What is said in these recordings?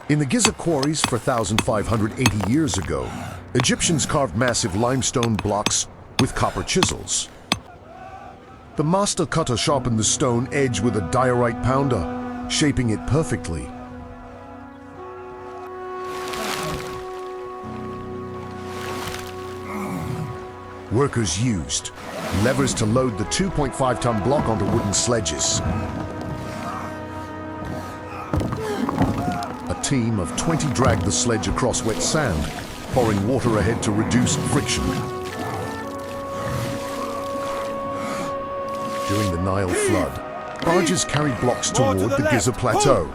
In the Giza quarries 4,580 years ago, Egyptians carved massive limestone blocks with copper chisels. The master cutter sharpened the stone edge with a diorite pounder, shaping it perfectly. Workers used levers to load the 2.5-ton block onto wooden sledges. A team of 20 dragged the sledge across wet sand, pouring water ahead to reduce friction. During the Nile flood, barges carried blocks toward the Giza plateau.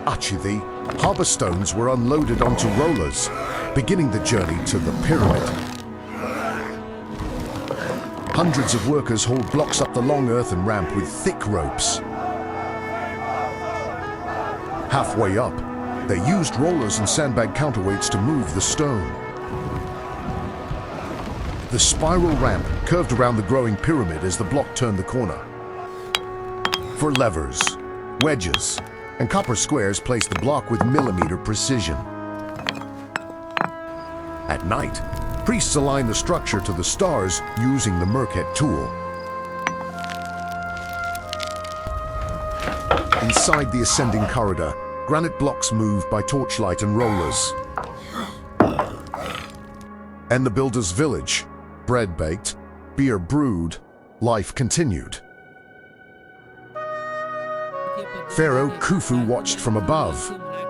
The harbour stones were unloaded onto rollers, beginning the journey to the pyramid. Hundreds of workers hauled blocks up the long earthen ramp with thick ropes. Halfway up, they used rollers and sandbag counterweights to move the stone. The spiral ramp curved around the growing pyramid as the block turned the corner. For levers, wedges, and copper squares placed the block with millimeter precision. At night, priests aligned the structure to the stars using the Merkhet tool. Inside the ascending corridor, granite blocks moved by torchlight and rollers. And the builder's village, bread baked, beer brewed, life continued. Pharaoh Khufu watched from above,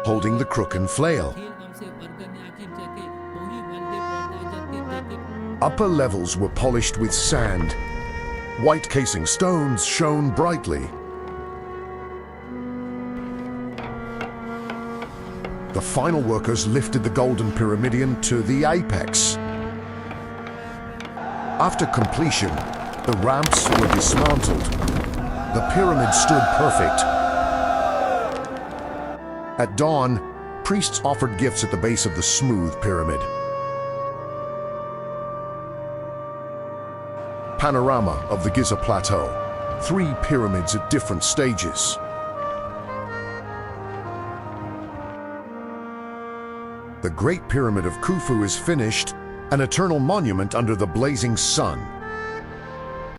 holding the crook and flail. Upper levels were polished with sand. White casing stones shone brightly. The final workers lifted the golden pyramidion to the apex. After completion, the ramps were dismantled. The pyramid stood perfect. At dawn, priests offered gifts at the base of the smooth pyramid. Panorama of the Giza Plateau, 3 pyramids at different stages. The Great Pyramid of Khufu is finished, an eternal monument under the blazing sun.